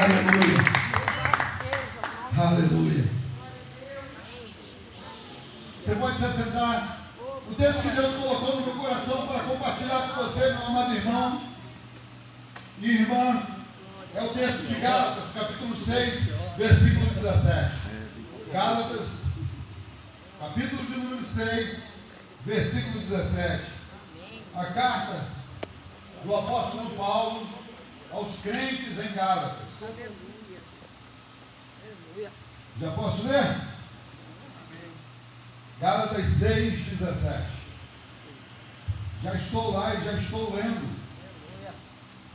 Aleluia. Aleluia. Você pode se assentar. O texto que Deus colocou no meu coração para compartilhar com você, meu amado irmão e irmã, é o texto de Gálatas, capítulo 6, versículo 17. Gálatas, capítulo de número 6, versículo 17. A carta do apóstolo Paulo aos crentes em Gálatas. Já posso ler? Gálatas 6, 17. Já estou lá e já estou lendo.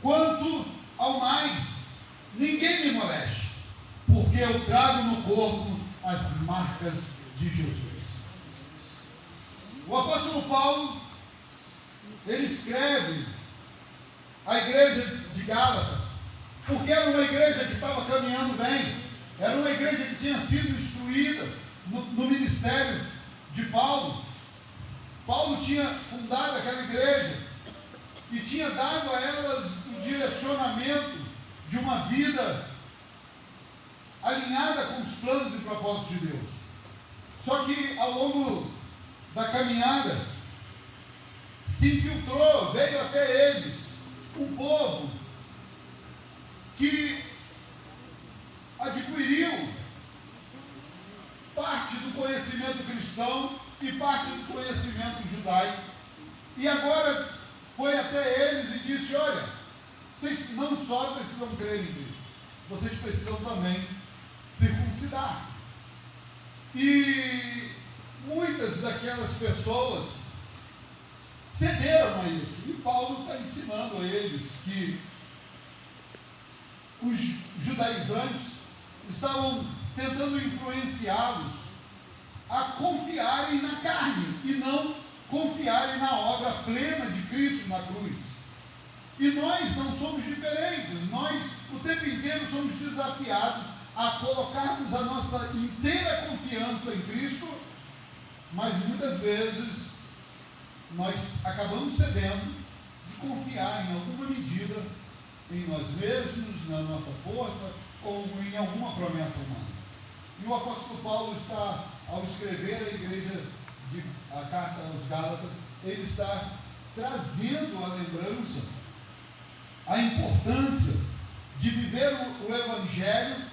Quanto ao mais, ninguém me moleste, porque eu trago no corpo as marcas de Jesus. O apóstolo Paulo, ele escreve a igreja de Gálatas, porque era uma igreja que estava caminhando bem, era uma igreja que tinha sido instruída no ministério de Paulo. Paulo tinha fundado aquela igreja e tinha dado a elas o direcionamento de uma vida alinhada com os planos e propósitos de Deus. Só que ao longo da caminhada se infiltrou, veio até eles um povo que adquiriu parte do conhecimento cristão e parte do conhecimento judaico, e agora foi até eles e disse: olha, vocês não só precisam crer em Cristo, vocês precisam também circuncidar-se. E muitas daquelas pessoas cederam a isso, e Paulo está ensinando a eles que os judaizantes estavam tentando influenciá-los a confiarem na carne e não confiarem na obra plena de Cristo na cruz. E nós não somos diferentes, nós o tempo inteiro somos desafiados a colocarmos a nossa inteira confiança em Cristo, mas muitas vezes nós acabamos cedendo de confiar em alguma medida em nós mesmos, na nossa força ou em alguma promessa humana. E o apóstolo Paulo está, ao escrever a carta aos Gálatas, ele está trazendo a lembrança, a importância de viver o Evangelho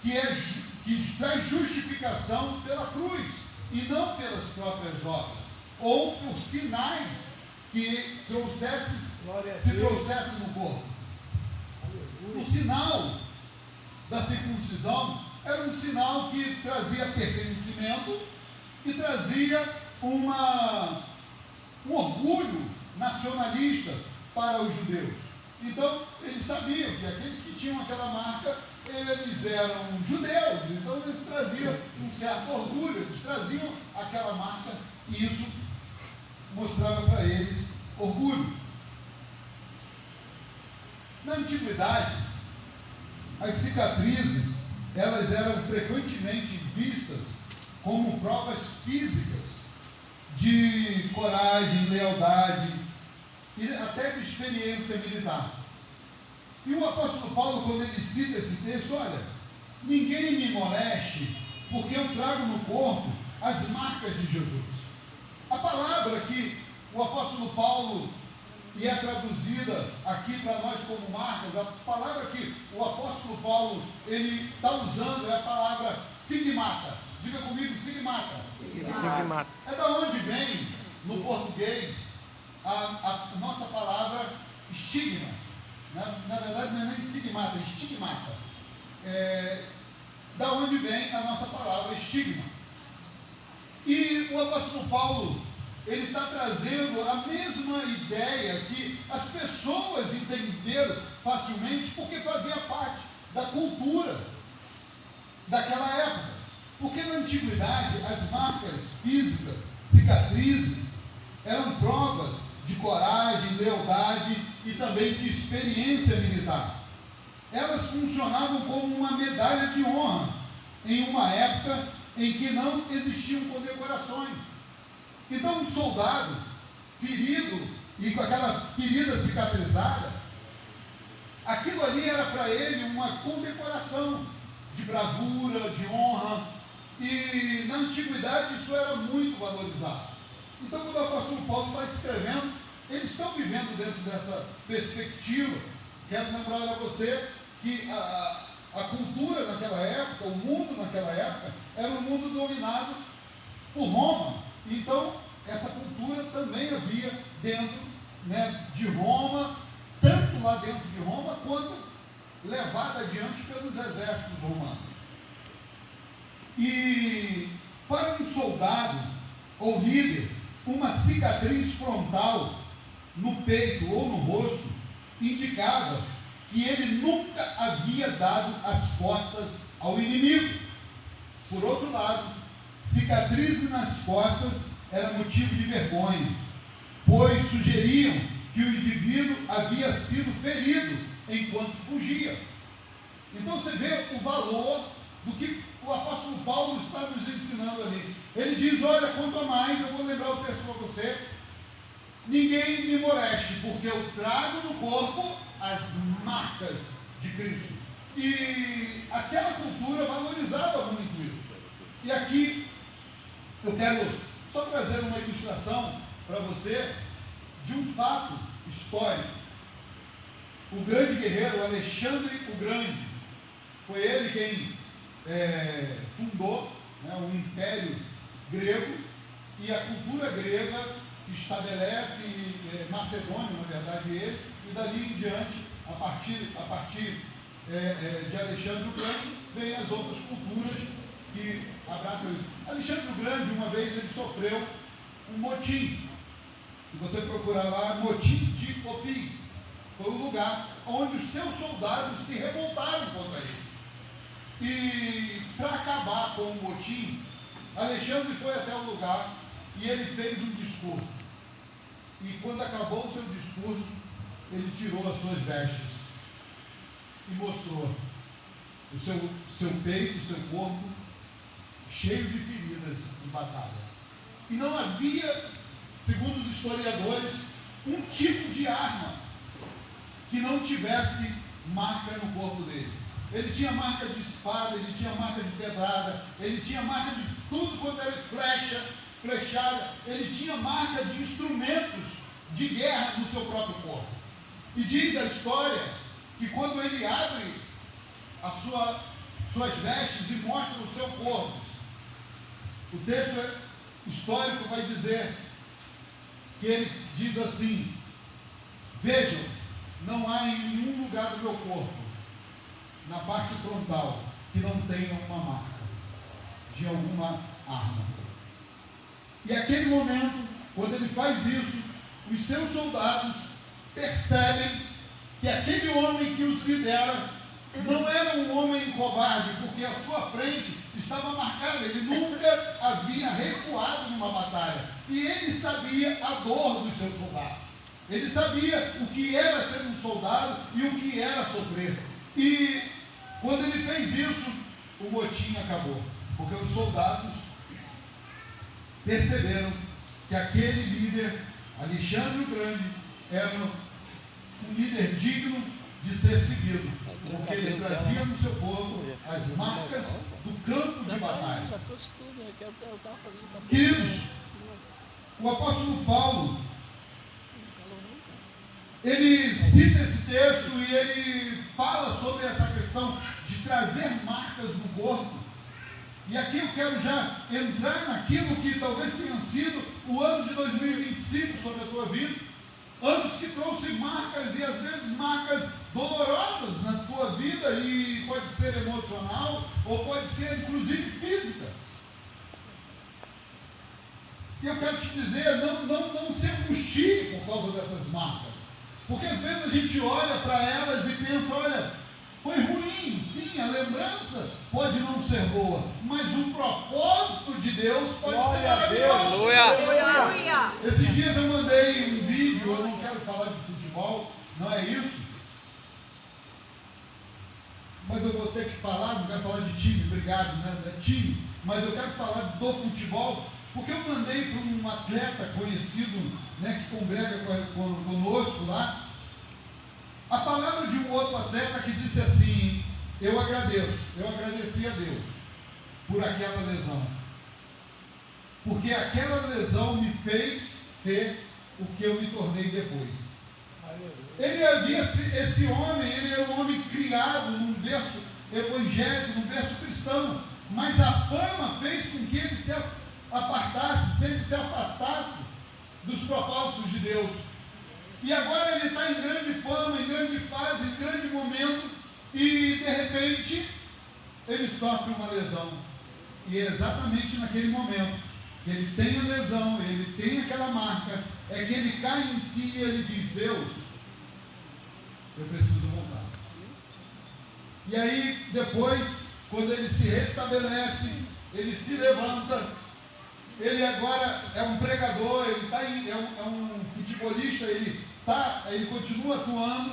que traz justificação pela cruz e não pelas próprias obras, ou por sinais que se trouxesse no corpo. O sinal da circuncisão era um sinal que trazia pertencimento e trazia um orgulho nacionalista para os judeus. Então, eles sabiam que aqueles que tinham aquela marca, eles eram judeus, então eles traziam um certo orgulho, eles traziam aquela marca e isso mostrava para eles orgulho. Na antiguidade, as cicatrizes, elas eram frequentemente vistas como provas físicas de coragem, lealdade e até de experiência militar. E o apóstolo Paulo, quando ele cita esse texto, olha, ninguém me moleste, porque eu trago no corpo as marcas de Jesus. A palavra que o apóstolo Paulo, e é traduzida aqui para nós como marcas, a palavra que o apóstolo Paulo ele está usando é a palavra sigmata. Diga comigo, sigmata. Sigmata. É da onde vem, no português, a nossa palavra estigma. Na verdade não é nem sigmata, é estigmata. Da onde vem a nossa palavra estigma. E o apóstolo Paulo, ele está trazendo a mesma ideia que as pessoas entenderam facilmente, porque fazia parte da cultura daquela época. Porque na antiguidade as marcas físicas, cicatrizes, eram provas de coragem, lealdade e também de experiência militar. Elas funcionavam como uma medalha de honra em uma época em que não existiam condecorações. Então, um soldado ferido e com aquela ferida cicatrizada, aquilo ali era para para ele uma condecoração de bravura, de honra, e na antiguidade isso era muito valorizado. Então, quando o apóstolo Paulo está escrevendo, eles estão vivendo dentro dessa perspectiva. Quero lembrar a você que a cultura naquela época, o mundo naquela época, era um mundo dominado por Roma. Então, essa cultura também havia dentro, né, de Roma, tanto lá dentro de Roma, quanto levada adiante pelos exércitos romanos. E para um soldado ou líder, uma cicatriz frontal no peito ou no rosto indicava que ele nunca havia dado as costas ao inimigo. Por outro lado, cicatrizes nas costas era motivo de vergonha, pois sugeriam que o indivíduo havia sido ferido enquanto fugia. Então você vê o valor do que o apóstolo Paulo está nos ensinando ali. Ele diz: olha, quanto a mais, eu vou lembrar o texto para você, ninguém me moleste, porque eu trago no corpo as marcas de Cristo. E aquela cultura valorizava muito isso. E aqui eu quero só trazer uma ilustração para você de um fato histórico. O grande guerreiro Alexandre o Grande, foi ele quem fundou, né, o Império Grego, e a cultura grega se estabelece, Macedônia, na verdade, ele, e dali em diante, a partir de Alexandre o Grande, vem as outras culturas que abraçam isso. Alexandre o Grande, uma vez, ele sofreu um motim. Se você procurar lá, motim de Opis, foi o lugar onde os seus soldados se revoltaram contra ele. E para acabar com o motim, Alexandre foi até o lugar e ele fez um discurso. E quando acabou o seu discurso, ele tirou as suas vestes e mostrou o seu peito, o seu corpo cheio de feridas de batalha. E não havia, segundo os historiadores, um tipo de arma que não tivesse marca no corpo dele. Ele tinha marca de espada, ele tinha marca de pedrada, ele tinha marca de tudo quanto era flechada, ele tinha marca de instrumentos de guerra no seu próprio corpo. E diz a história que quando ele abre suas vestes e mostra o seu corpo, o texto histórico vai dizer que ele diz assim: vejam, não há em nenhum lugar do meu corpo, na parte frontal, que não tenha uma marca de alguma arma. E aquele momento, quando ele faz isso, os seus soldados percebem que aquele homem que os lidera não era um homem covarde, porque a sua frente estava marcada, ele nunca havia recuado numa batalha, e ele sabia a dor dos seus soldados, ele sabia o que era ser um soldado e o que era sofrer. E quando ele fez isso, o motim acabou, porque os soldados perceberam que aquele líder, Alexandre o Grande, era um líder digno de ser seguido, porque ele trazia no seu corpo as marcas do campo de batalha. Queridos, o apóstolo Paulo, ele cita esse texto e ele fala sobre essa questão de trazer marcas no corpo. E aqui eu quero já entrar naquilo que talvez tenha sido o ano de 2025 sobre a tua vida. Anos que trouxe marcas, e às vezes marcas dolorosas na tua vida, e pode ser emocional, ou pode ser inclusive física. E eu quero te dizer, não se angustie por causa dessas marcas. Porque às vezes a gente olha para elas e pensa: olha, foi ruim, sim, a lembrança pode não ser boa, mas o propósito de Deus pode ser maravilhoso. Aleluia. Esses dias eu mandei um vídeo, eu não quero falar de futebol, não é isso, mas eu vou ter que falar, não quero falar de time, obrigado, né, é time, mas eu quero falar do futebol, porque eu mandei para um atleta conhecido, né, que congrega conosco lá, a palavra de um outro atleta que disse assim: eu agradeci a Deus por aquela lesão, porque aquela lesão me fez ser o que eu me tornei depois. Ele havia, esse homem, ele era um homem criado num berço evangélico, num berço cristão, mas a fama fez com que ele se apartasse, ele se afastasse dos propósitos de Deus. E agora ele está em grande fama, em grande fase, em grande momento, e de repente ele sofre uma lesão. E é exatamente naquele momento que ele tem a lesão, ele tem aquela marca, é que ele cai em si e ele diz: Deus, eu preciso voltar. E aí depois, quando ele se restabelece, ele se levanta, ele agora é um pregador, ele é um futebolista, ele continua atuando,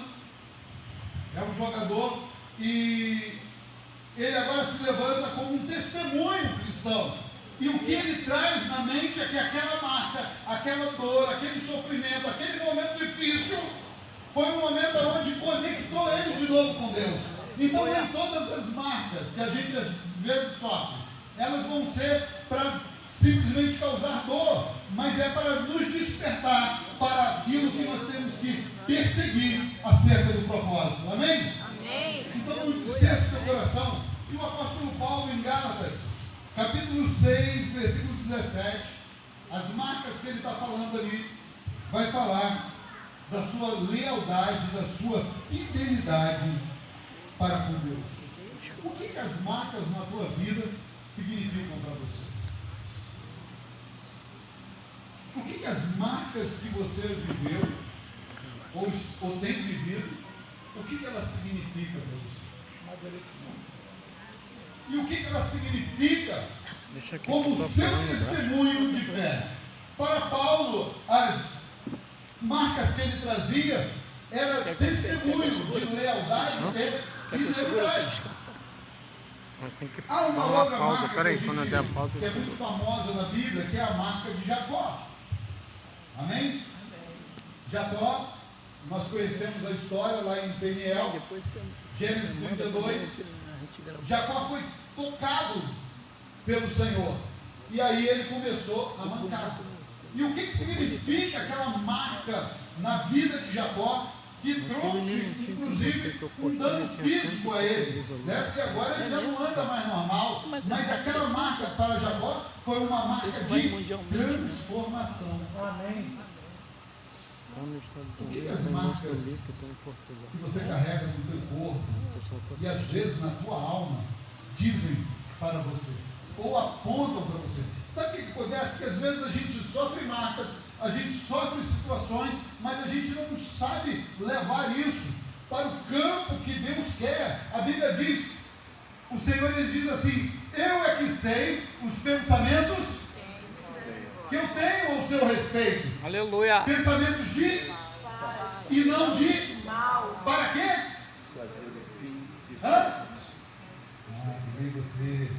é um jogador, e ele agora se levanta como um testemunho cristão. E o que ele traz na mente é que aquela marca, aquela dor, aquele sofrimento, aquele momento difícil, foi um momento onde conectou ele de novo com Deus. Então nem todas as marcas que a gente às vezes sofre, elas vão ser para simplesmente causar dor, mas é para nos despertar para aquilo que nós temos que perseguir acerca do propósito. Amém? Amém. Então não esqueça o teu coração. E o apóstolo Paulo em Gálatas, capítulo 6, versículo 17, as marcas que ele está falando ali, vai falar da sua lealdade, da sua fidelidade para com Deus. O que as marcas na tua vida significam para você? O que as marcas que você viveu ou tem vivido, o que elas significam para você? E o que ela significa como seu testemunho de fé? Para Paulo, as marcas que ele trazia era testemunho de lealdade e fidelidade. Há uma outra marca que é muito famosa na Bíblia, que é a marca de Jacó. Amém? Jacó, nós conhecemos a história lá em Peniel, Gênesis 32. Jacó foi tocado pelo Senhor, e aí ele começou a mancar. E o que significa aquela marca na vida de Jacó, que trouxe inclusive um dano físico a ele, né? Porque agora ele já não anda mais normal, mas aquela marca para Jacó foi uma marca de transformação. Amém. O que as marcas que você carrega no teu corpo e às vezes na tua alma dizem para você, ou apontam para você? Sabe o que acontece? Que às vezes a gente sofre marcas, a gente sofre situações, mas a gente não sabe levar isso para o campo que Deus quer. A Bíblia diz, o Senhor ele diz assim: eu é que sei os pensamentos que eu tenho ao seu respeito. Aleluia. Pensamentos de e não de mal. Para quê? Hã? Que nem você